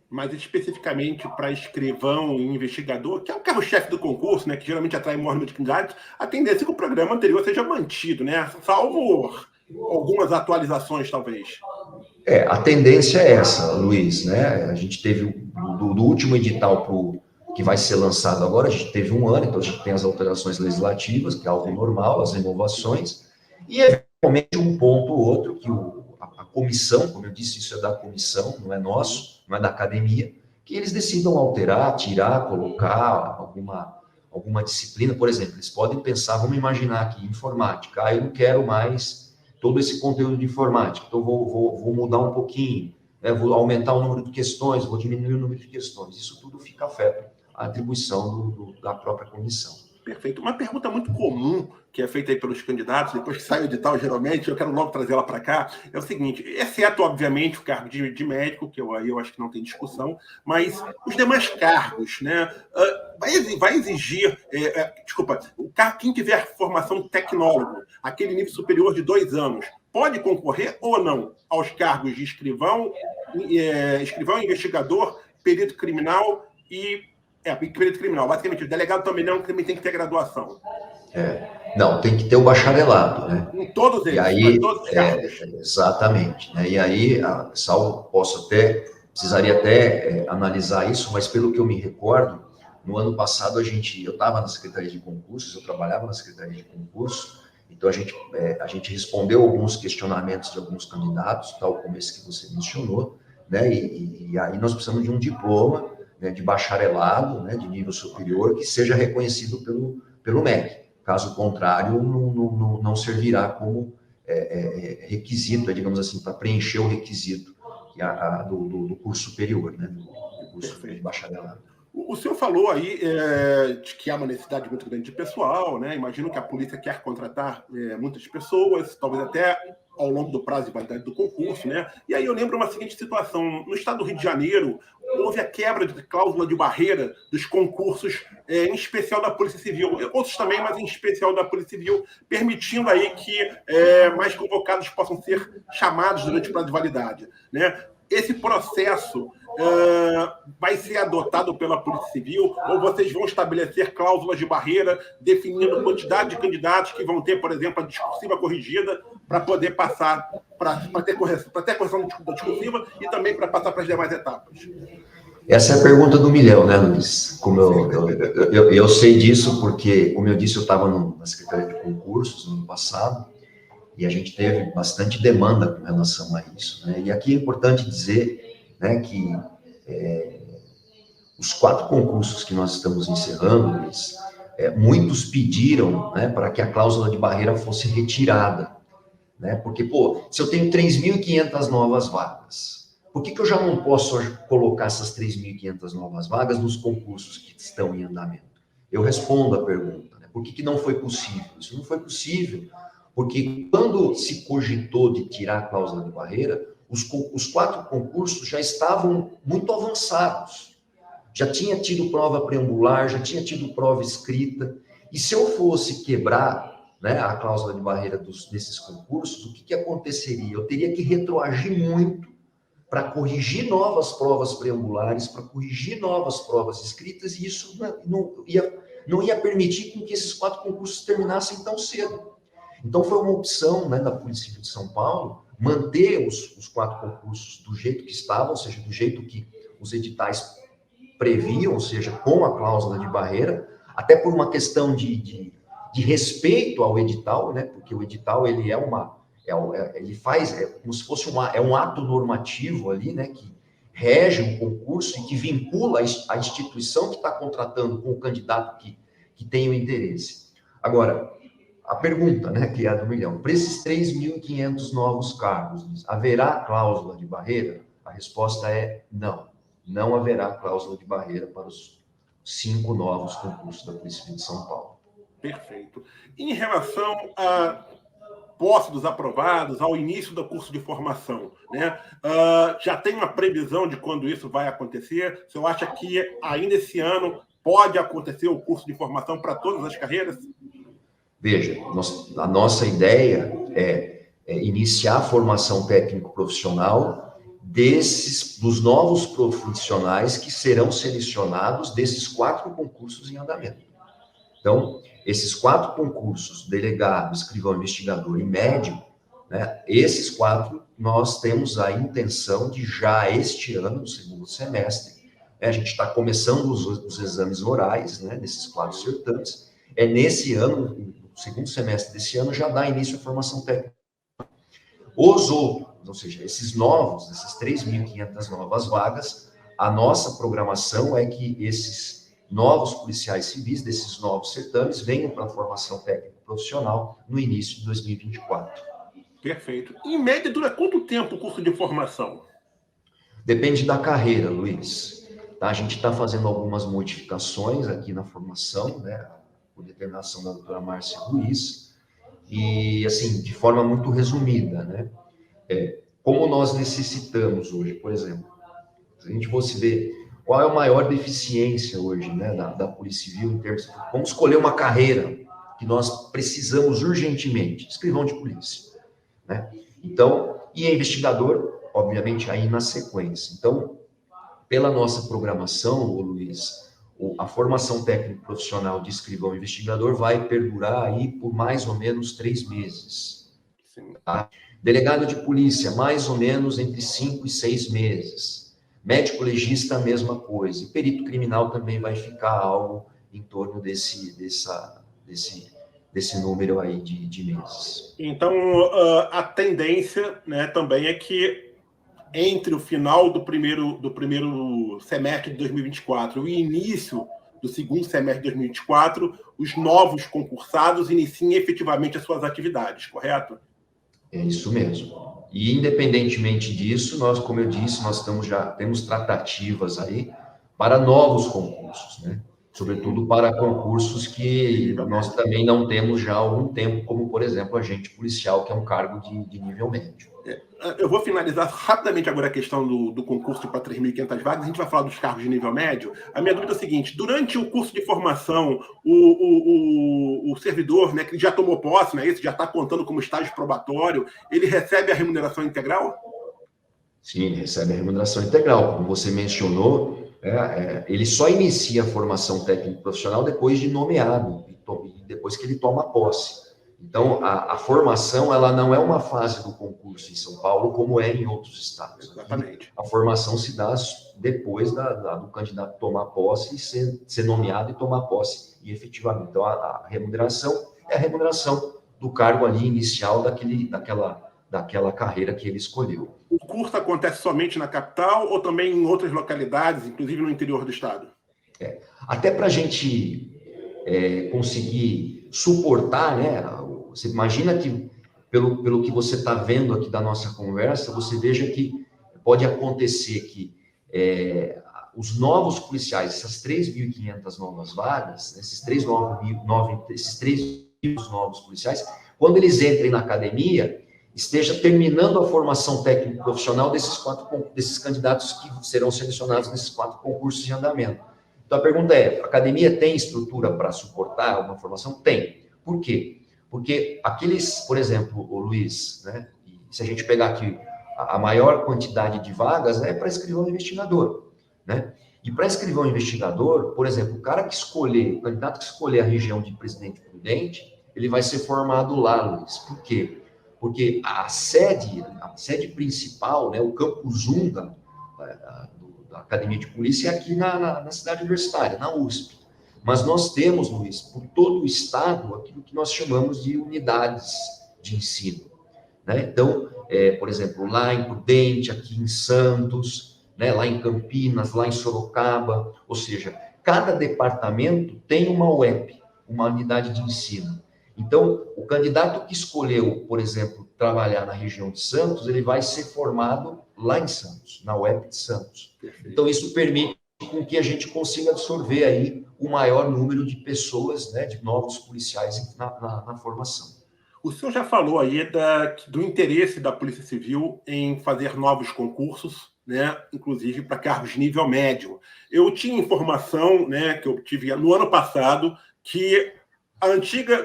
Speaker 1: Mas especificamente para escrivão e investigador, que é o carro-chefe do concurso, né, que geralmente atrai o maior número de candidatos, a tendência é que o programa anterior seja mantido, né, salvo algumas atualizações, talvez.
Speaker 2: A tendência é essa, Luiz, né? A gente teve do último edital que vai ser lançado agora, a gente teve um ano, então a gente tem as alterações legislativas, que é algo normal, as inovações, e eventualmente um ponto ou outro que a comissão, como eu disse, isso é da comissão, não é nosso, não é da academia, que eles decidam alterar, tirar, colocar alguma disciplina. Por exemplo, eles podem pensar, vamos imaginar aqui, informática, eu não quero mais todo esse conteúdo de informática, então vou mudar um pouquinho, né? Vou aumentar o número de questões, vou diminuir o número de questões. Isso tudo fica afeto à atribuição da própria comissão.
Speaker 1: Perfeito. Uma pergunta muito comum que é feita aí pelos candidatos, depois que sai o edital, geralmente, eu quero logo trazer ela para cá, é o seguinte, exceto, obviamente, o cargo de médico, que eu acho que não tem discussão, mas os demais cargos, né? Vai exigir, quem tiver formação de tecnólogo, aquele nível superior de 2 anos, pode concorrer ou não aos cargos de escrivão, investigador, perito criminal e perito criminal. Basicamente, o delegado também tem que ter graduação.
Speaker 2: Não, tem que ter o bacharelado, né?
Speaker 1: Em todos eles,
Speaker 2: e aí,
Speaker 1: todos os cargos.
Speaker 2: Exatamente. Né? E aí, salvo, precisaria até analisar isso, mas pelo que eu me recordo, no ano passado eu estava na Secretaria de Concursos, eu trabalhava na Secretaria de Concursos, então a gente respondeu alguns questionamentos de alguns candidatos, tal como esse que você mencionou, né? E aí nós precisamos de um diploma, né, de bacharelado, né, de nível superior, que seja reconhecido pelo MEC. Caso contrário, não servirá como requisito, digamos assim, para preencher o requisito do curso superior, né, do curso de bacharelado.
Speaker 1: O senhor falou aí de que há uma necessidade muito grande de pessoal, né? Imagino que a polícia quer contratar muitas pessoas, talvez até ao longo do prazo de validade do concurso, né? E aí eu lembro uma seguinte situação. No estado do Rio de Janeiro, houve a quebra de cláusula de barreira dos concursos, em especial da Polícia Civil. Outros também, mas em especial da Polícia Civil, permitindo aí que mais convocados possam ser chamados durante o prazo de validade, né? Esse processo vai ser adotado pela Polícia Civil ou vocês vão estabelecer cláusulas de barreira definindo a quantidade de candidatos que vão ter, por exemplo, a discursiva corrigida para poder passar, para ter correção da discursiva e também para passar para as demais etapas?
Speaker 2: Essa é a pergunta do milhão, né, Luiz? Como eu sei disso porque, como eu disse, eu estava na Secretaria de Concursos no ano passado e a gente teve bastante demanda com relação a isso, né? E aqui é importante dizer, né, que os 4 concursos que nós estamos encerrando, Luiz, muitos pediram, né, para que a cláusula de barreira fosse retirada, né? Porque, se eu tenho 3.500 novas vagas, por que eu já não posso colocar essas 3.500 novas vagas nos concursos que estão em andamento? Eu respondo a pergunta, né? Por que não foi possível? Isso não foi possível, porque quando se cogitou de tirar a cláusula de barreira, os 4 concursos já estavam muito avançados. Já tinha tido prova preambular, já tinha tido prova escrita. E se eu fosse quebrar, né, a cláusula de barreira desses concursos, o que aconteceria? Eu teria que retroagir muito para corrigir novas provas preambulares, para corrigir novas provas escritas, e isso não ia permitir com que esses 4 concursos terminassem tão cedo. Então, foi uma opção, né, da Polícia Civil de São Paulo manter os 4 concursos do jeito que estavam, ou seja, do jeito que os editais previam, ou seja, com a cláusula de barreira, até por uma questão de respeito ao edital, né, porque o edital, ele ele faz, como se fosse um ato normativo ali, né, que rege o concurso e que vincula a instituição que está contratando com o candidato que tem o interesse. Agora, a pergunta, né, que é a do milhão, para esses 3.500 novos cargos, haverá cláusula de barreira? A resposta é não. Não haverá cláusula de barreira para os 5 novos concursos da Polícia Civil de São Paulo.
Speaker 1: Perfeito. Em relação à posse dos aprovados, ao início do curso de formação, né? Já tem uma previsão de quando isso vai acontecer? Você acha que ainda esse ano pode acontecer o curso de formação para todas as carreiras?
Speaker 2: Veja, a nossa ideia é iniciar a formação técnico-profissional dos novos profissionais que serão selecionados desses 4 concursos em andamento. Então, esses 4 concursos, delegado, escrivão, investigador e médico, né, esses 4 nós temos a intenção de já este ano, no segundo semestre, a gente está começando os exames orais, né, desses 4 certames, nesse ano, no segundo semestre desse ano, já dá início à formação técnica. Os outros, ou seja, esses 3.500 novas vagas, a nossa programação é que esses novos policiais civis, desses novos certames, venham para a formação técnica profissional no início de 2024.
Speaker 1: Perfeito. Em média, dura quanto tempo o curso de formação?
Speaker 2: Depende da carreira, Luiz. Tá? A gente está fazendo algumas modificações aqui na formação, né, por determinação da doutora Márcia Ruiz, e, assim, de forma muito resumida, né? Como nós necessitamos hoje, por exemplo, se a gente fosse ver qual é a maior deficiência hoje, né, da Polícia Civil, em termos, vamos escolher uma carreira que nós precisamos urgentemente, escrivão de polícia, né? Então, e investigador, obviamente, aí na sequência. Então, pela nossa programação, Luiz, a formação técnico profissional de escrivão investigador vai perdurar aí por mais ou menos 3 meses. Tá? Delegado de polícia, mais ou menos entre 5 e 6 meses. Médico legista, a mesma coisa. E perito criminal também vai ficar algo em torno desse número aí de meses.
Speaker 1: Então, a tendência, né, também é que entre o final do primeiro semestre de 2024 e o início do segundo semestre de 2024, os novos concursados iniciem efetivamente as suas atividades, correto?
Speaker 2: É isso mesmo. E, independentemente disso, nós, como eu disse, nós temos tratativas aí para novos concursos, né? Sobretudo para concursos que nós também não temos já há algum tempo, como, por exemplo, agente policial, que é um cargo de nível médio.
Speaker 1: Eu vou finalizar rapidamente agora a questão do concurso para 3.500 vagas. A gente vai falar dos cargos de nível médio. A minha dúvida é a seguinte: durante o curso de formação, o servidor, né, que já tomou posse, né, esse já está contando como estágio probatório, ele recebe a remuneração integral?
Speaker 2: Sim, ele recebe a remuneração integral. Como você mencionou, ele só inicia a formação técnico profissional depois de nomeado, e depois que ele toma posse. Então, a formação, ela não é uma fase do concurso em São Paulo, como é em outros estados.
Speaker 1: Exatamente.
Speaker 2: A formação se dá depois do candidato tomar posse, ser nomeado e tomar posse, e efetivamente. Então, a remuneração é a remuneração do cargo ali inicial daquela carreira que ele escolheu.
Speaker 1: O curso acontece somente na capital ou também em outras localidades, inclusive no interior do estado?
Speaker 2: Até para a gente conseguir suportar, né? Você imagina que, pelo que você está vendo aqui da nossa conversa, você veja que pode acontecer que os novos policiais, essas 3.500 novas vagas, esses 3 novos policiais, quando eles entrem na academia, esteja terminando a formação técnico-profissional desses candidatos que serão selecionados nesses 4 concursos de andamento. Então, a pergunta é: a academia tem estrutura para suportar uma formação? Tem. Por quê? Porque aqueles, por exemplo, o Luiz, né, se a gente pegar aqui a maior quantidade de vagas é para escrivão investigador, né? E para escrivão investigador, por exemplo, o candidato que escolher a região de Presidente Prudente, ele vai ser formado lá, Luiz. Por quê? Porque a sede principal, né, o campus 1 da Academia de Polícia é aqui na cidade universitária, na USP. Mas nós temos, Luiz, por todo o estado, aquilo que nós chamamos de unidades de ensino, né? Então, por exemplo, lá em Prudente, aqui em Santos, né, lá em Campinas, lá em Sorocaba, ou seja, cada departamento tem uma UEP, uma unidade de ensino. Então, o candidato que escolheu, por exemplo, trabalhar na região de Santos, ele vai ser formado lá em Santos, na UEP de Santos. Então, isso permite com que a gente consiga absorver aí o maior número de pessoas, né, de novos policiais na formação.
Speaker 1: O senhor já falou aí do interesse da Polícia Civil em fazer novos concursos, né, inclusive para cargos de nível médio. Eu tinha informação, né, que eu tive no ano passado, que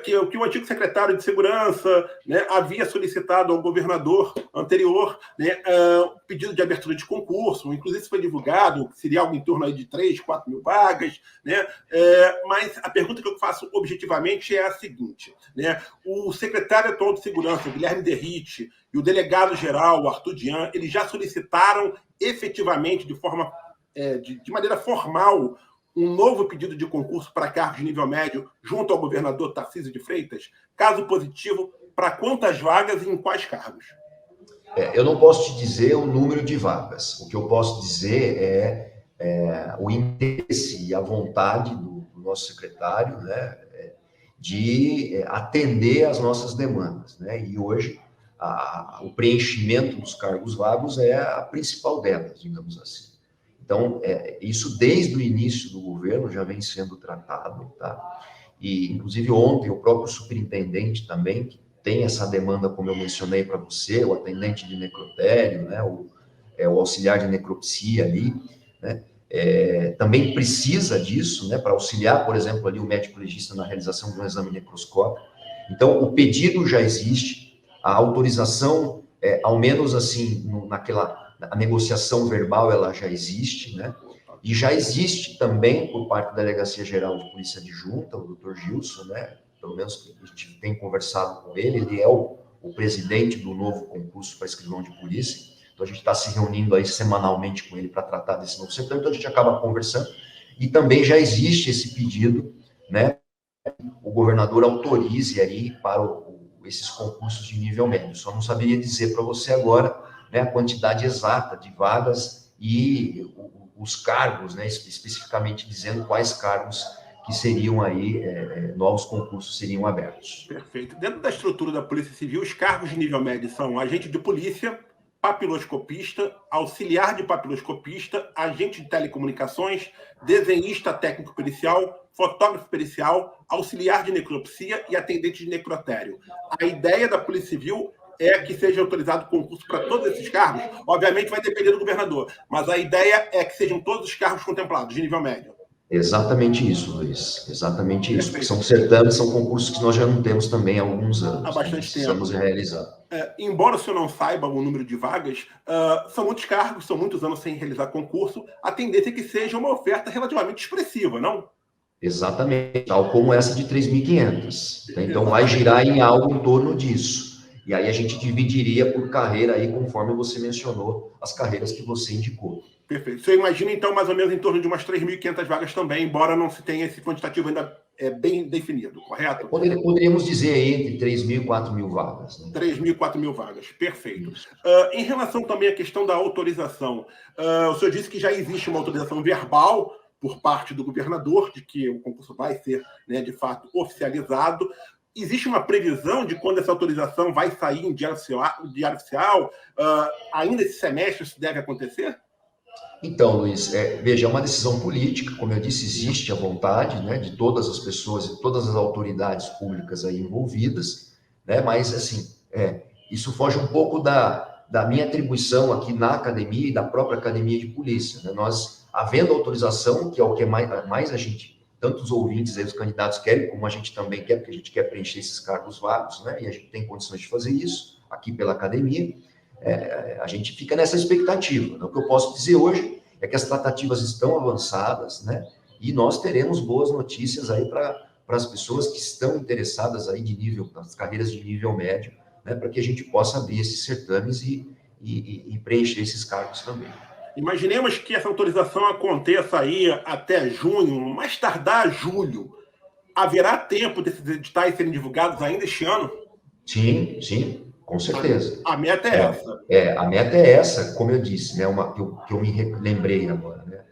Speaker 1: que o antigo secretário de Segurança, né, havia solicitado ao governador anterior, né, pedido de abertura de concurso, inclusive foi divulgado, seria algo em torno aí de 3, 4 mil vagas, né, mas a pergunta que eu faço objetivamente é a seguinte, né, o secretário atual de Segurança, Guilherme Derrite, e o delegado-geral, Arthur Dian, eles já solicitaram efetivamente, de maneira formal, um novo pedido de concurso para cargos de nível médio junto ao governador Tarcísio de Freitas? Caso positivo, para quantas vagas e em quais cargos?
Speaker 2: Eu não posso te dizer o número de vagas. O que eu posso dizer é o interesse e a vontade do nosso secretário, né, de atender às nossas demandas, né? E hoje o preenchimento dos cargos vagos é a principal delas, digamos assim. Então, isso desde o início do governo já vem sendo tratado, tá? E, inclusive, ontem, o próprio superintendente também, que tem essa demanda, como eu mencionei para você, o atendente de necrotério, né? O auxiliar de necropsia ali, né? Também precisa disso, né? Para auxiliar, por exemplo, ali o médico legista na realização de um exame necroscópico. Então, o pedido já existe, a autorização, ao menos assim, a negociação verbal, ela já existe, né? E já existe também, por parte da Delegacia Geral de Polícia Adjunta, o Dr. Gilson, né? Pelo menos a gente tem conversado com ele é o presidente do novo concurso para escrivão de polícia, então a gente está se reunindo aí semanalmente com ele para tratar desse novo setor, então a gente acaba conversando, e também já existe esse pedido, né? O governador autorize aí para esses concursos de nível médio. Só não saberia dizer para você agora, né, a quantidade exata de vagas e os cargos, né, especificamente dizendo quais cargos que seriam aí, novos concursos seriam abertos.
Speaker 1: Perfeito. Dentro da estrutura da Polícia Civil, os cargos de nível médio são agente de polícia, papiloscopista, auxiliar de papiloscopista, agente de telecomunicações, desenhista técnico-pericial, fotógrafo pericial, auxiliar de necropsia e atendente de necrotério. A ideia da Polícia Civil é que seja autorizado concurso para todos esses cargos. Obviamente vai depender do governador, mas a ideia é que sejam todos os cargos contemplados, de nível médio.
Speaker 2: Exatamente isso, Luiz. Exatamente isso. Porque são certames, são concursos que nós já não temos também há alguns anos.
Speaker 1: Há bastante tempo.
Speaker 2: Precisamos realizar.
Speaker 1: Embora o senhor não saiba o número de vagas, são muitos cargos, são muitos anos sem realizar concurso, a tendência é que seja uma oferta relativamente expressiva, não?
Speaker 2: Exatamente, tal como essa de 3.500. Né? Então, vai girar em algo em torno disso. E aí a gente dividiria por carreira aí, conforme você mencionou, as carreiras que você indicou.
Speaker 1: Perfeito. Você imagina, então, mais ou menos em torno de umas 3.500 vagas também, embora não se tenha esse quantitativo ainda bem definido, correto?
Speaker 2: Poderíamos dizer entre 3.000 e 4.000 vagas. Né?
Speaker 1: 3.000, 4.000 vagas, perfeito. Em relação também à questão da autorização, o senhor disse que já existe uma autorização verbal por parte do governador de que o concurso vai ser, né, de fato, oficializado. Existe uma previsão de quando essa autorização vai sair em diário oficial? Ainda esse semestre isso deve acontecer?
Speaker 2: Então, Luiz, veja, é uma decisão política, como eu disse, existe a vontade, né, de todas as pessoas e todas as autoridades públicas aí envolvidas, né, mas, assim, isso foge um pouco da minha atribuição aqui na academia e da própria academia de polícia, né, nós, havendo autorização, que é o que mais a gente, tanto os ouvintes aí, os candidatos querem, como a gente também quer, porque a gente quer preencher esses cargos vagos, né, e a gente tem condições de fazer isso aqui pela academia, a gente fica nessa expectativa. O que eu posso dizer hoje é que as tratativas estão avançadas, né? E nós teremos boas notícias aí para as pessoas que estão interessadas aí nas carreiras de nível médio, né? Para que a gente possa abrir esses certames e preencher esses cargos também.
Speaker 1: Imaginemos que essa autorização aconteça aí até junho, mais tardar julho. Haverá tempo desses editais serem divulgados ainda este ano?
Speaker 2: Sim, sim. Com certeza.
Speaker 1: A meta é essa.
Speaker 2: A meta é essa, como eu disse, né? Que eu me lembrei agora, né?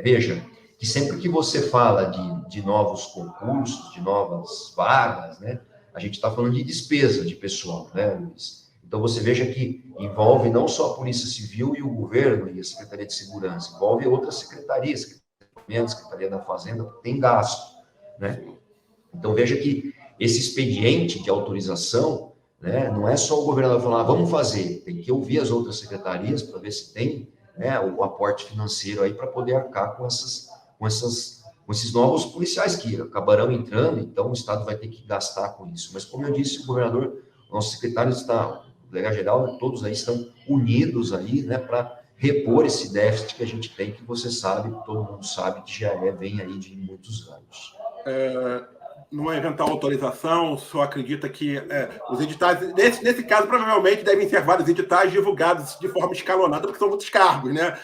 Speaker 2: Veja, que sempre que você fala de novos concursos, de novas vagas, né? A gente está falando de despesa de pessoal, né, Luiz? Então, você veja que envolve não só a Polícia Civil e o governo e a Secretaria de Segurança, envolve outras secretarias, Secretaria da Fazenda, tem gasto, né? Então, veja que esse expediente de autorização, né, não é só o governador falar, vamos fazer, tem que ouvir as outras secretarias para ver se tem, né, o aporte financeiro aí para poder arcar com com esses novos policiais que acabarão entrando, então o Estado vai ter que gastar com isso. Mas, como eu disse, o governador, o nosso secretário está, o delegado-geral, todos aí estão unidos aí, né, para repor esse déficit que a gente tem, que você sabe, todo mundo sabe que já vem aí de muitos anos.
Speaker 1: Numa eventual autorização, o senhor acredita que os editais, nesse caso, provavelmente devem ser vários editais divulgados de forma escalonada, porque são muitos cargos, né?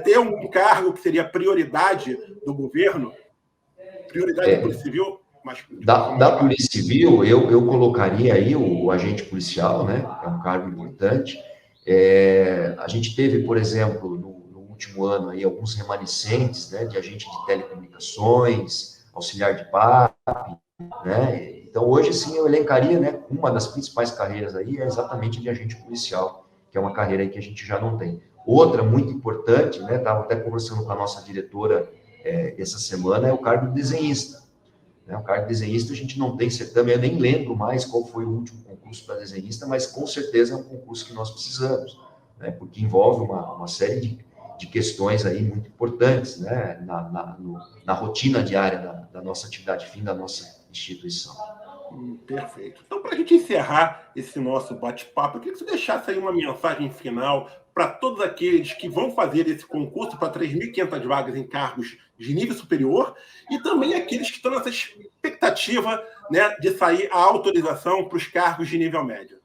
Speaker 1: Ter um cargo que seria prioridade do governo, prioridade da Polícia Civil, mas
Speaker 2: da Polícia Civil, eu colocaria aí o agente policial, né? Que é um cargo importante. A gente teve, por exemplo, no último ano aí alguns remanescentes, né? De agente de telecomunicações, auxiliar de PAP, né? Então, hoje, sim, eu elencaria, né, uma das principais carreiras aí é exatamente de agente policial, que é uma carreira aí que a gente já não tem. Outra muito importante, né, estava até conversando com a nossa diretora essa semana, é o cargo de desenhista. Né? O cargo de desenhista a gente não tem certame, eu nem lembro mais qual foi o último concurso para desenhista, mas com certeza é um concurso que nós precisamos, né, porque envolve uma série de questões aí muito importantes, né, na rotina diária da nossa atividade fim da nossa instituição.
Speaker 1: Perfeito. Então, para a gente encerrar esse nosso bate-papo, eu queria que você deixasse aí uma mensagem final para todos aqueles que vão fazer esse concurso para 3.500 vagas em cargos de nível superior e também aqueles que estão nessa expectativa, né, de sair a autorização para os cargos de nível médio.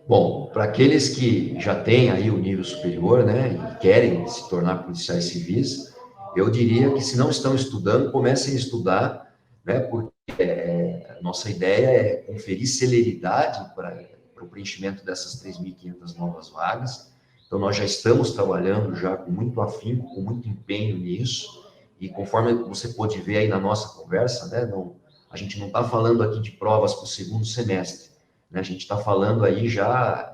Speaker 2: Bom, para aqueles que já têm aí o nível superior, né, e querem se tornar policiais civis, eu diria que se não estão estudando, comecem a estudar, né, porque a nossa ideia é conferir celeridade para o preenchimento dessas 3.500 novas vagas. Então, nós já estamos trabalhando já com muito afinco, com muito empenho nisso, e conforme você pôde ver aí na nossa conversa, né, a gente não está falando aqui de provas para o segundo semestre, né, a gente está falando aí já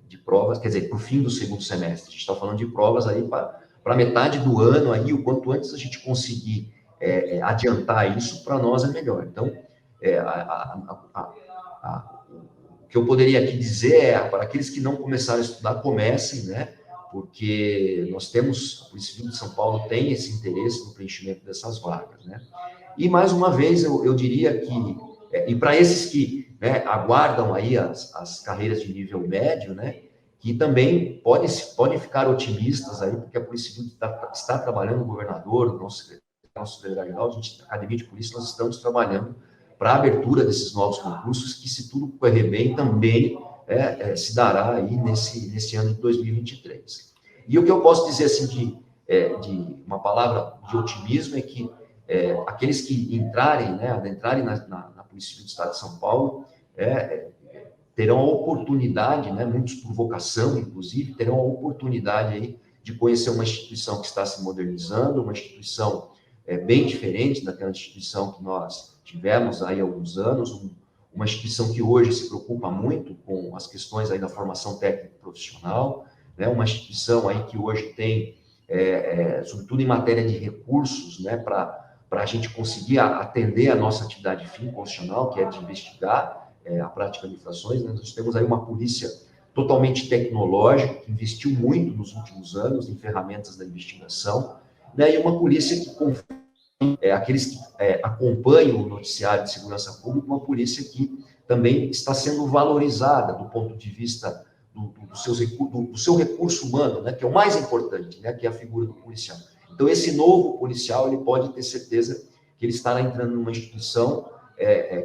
Speaker 2: de provas, quer dizer, para o fim do segundo semestre, a gente está falando de provas aí para metade do ano, aí, o quanto antes a gente conseguir adiantar isso, para nós é melhor. Então, o que eu poderia aqui dizer é, para aqueles que não começaram a estudar, comecem, né? Porque nós temos, a Polícia Civil de São Paulo tem esse interesse no preenchimento dessas vagas, né? E, mais uma vez, eu diria que, e para esses que, né, aguardam aí as carreiras de nível médio, né, que também podem ficar otimistas aí, porque a Polícia Civil está trabalhando, o governador, o nosso delegado-geral, a Academia de Polícia, nós estamos trabalhando para a abertura desses novos concursos, que, se tudo correr bem, também se dará aí nesse ano de 2023. E o que eu posso dizer, assim, de uma palavra de otimismo, é que aqueles que entrarem, né, adentrarem na Polícia Civil do Estado de São Paulo, terão a oportunidade, né, muitos por vocação, inclusive, terão a oportunidade aí de conhecer uma instituição que está se modernizando, uma instituição bem diferente daquela instituição que nós tivemos aí há alguns anos, uma instituição que hoje se preocupa muito com as questões aí da formação técnica profissional, né, uma instituição aí que hoje tem, sobretudo em matéria de recursos, né, para a gente conseguir atender a nossa atividade fim constitucional, que é de investigar a prática de infrações, né? Nós temos aí uma polícia totalmente tecnológica, que investiu muito nos últimos anos em ferramentas da investigação, né, e uma polícia que aqueles que acompanham o noticiário de segurança pública, uma polícia que também está sendo valorizada do ponto de vista do seu recurso humano, né, que é o mais importante, né, que é a figura do policial. Então, esse novo policial, ele pode ter certeza que ele estará entrando numa instituição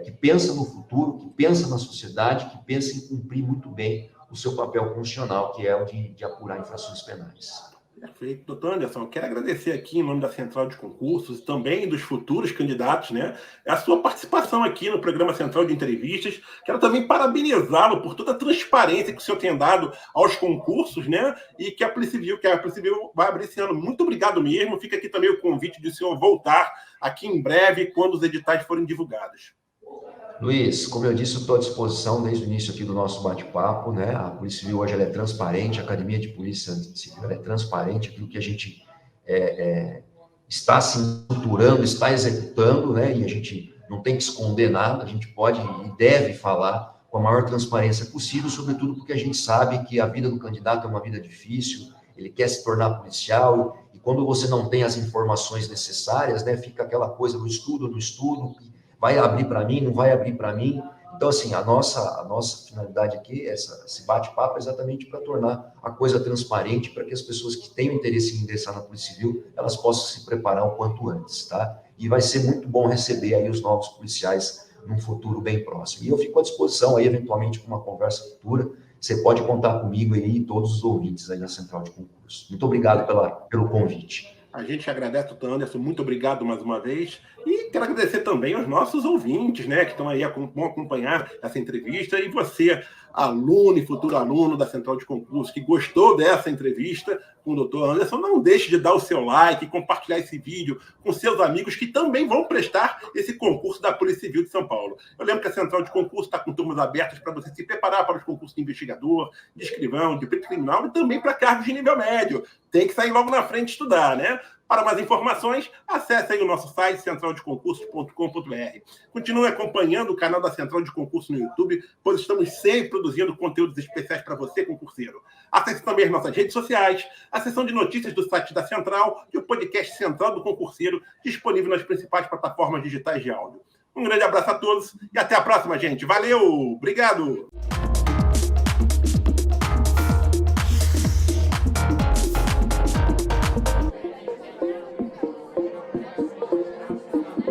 Speaker 2: que pensa no futuro, que pensa na sociedade, que pensa em cumprir muito bem o seu papel constitucional, que é o de apurar infrações penais.
Speaker 1: Perfeito. Doutor Anderson, eu quero agradecer aqui, em nome da Central de Concursos, e também dos futuros candidatos, né, a sua participação aqui no programa Central de Entrevistas. Quero também parabenizá-lo por toda a transparência que o senhor tem dado aos concursos, né, e que a Polícia Civil vai abrir esse ano. Muito obrigado mesmo. Fica aqui também o convite de o senhor voltar aqui em breve, quando os editais forem divulgados.
Speaker 2: Luiz, como eu disse, eu estou à disposição desde o início aqui do nosso bate-papo, né? A Polícia Civil hoje ela é transparente, a Academia de Polícia Civil ela é transparente, aquilo que a gente está se estruturando, está executando, né? E a gente não tem que esconder nada, a gente pode e deve falar com a maior transparência possível, sobretudo porque a gente sabe que a vida do candidato é uma vida difícil, ele quer se tornar policial, e quando você não tem as informações necessárias, né, fica aquela coisa do estudo, vai abrir para mim, não vai abrir para mim. Então, assim, a nossa finalidade aqui, esse bate-papo, é exatamente para tornar a coisa transparente, para que as pessoas que tenham interesse em ingressar na Polícia Civil, elas possam se preparar o quanto antes, tá? E vai ser muito bom receber aí os novos policiais num futuro bem próximo. E eu fico à disposição aí, eventualmente, para uma conversa futura. Você pode contar comigo aí e todos os ouvintes aí na Central de Concurso. Muito obrigado pelo convite.
Speaker 1: A gente agradece, doutor Anderson, muito obrigado mais uma vez. E quero agradecer também aos nossos ouvintes, né, que estão aí, vão acompanhar essa entrevista. E você, aluno e futuro aluno da Central de Concurso, que gostou dessa entrevista com o doutor Anderson, não deixe de dar o seu like, compartilhar esse vídeo com seus amigos que também vão prestar esse concurso da Polícia Civil de São Paulo. Eu lembro que a Central de Concurso está com turmas abertas para você se preparar para os concursos de investigador, de escrivão, de perito criminal e também para cargos de nível médio. Tem que sair logo na frente e estudar, né? Para mais informações, acesse aí o nosso site centraldeconcursos.com.br. Continue acompanhando o canal da Central de Concurso no YouTube, pois estamos sempre produzindo conteúdos especiais para você, concurseiro. Acesse também as nossas redes sociais, a seção de notícias do site da Central e o podcast Central do Concurseiro, disponível nas principais plataformas digitais de áudio. Um grande abraço a todos e até a próxima, gente. Valeu! Obrigado!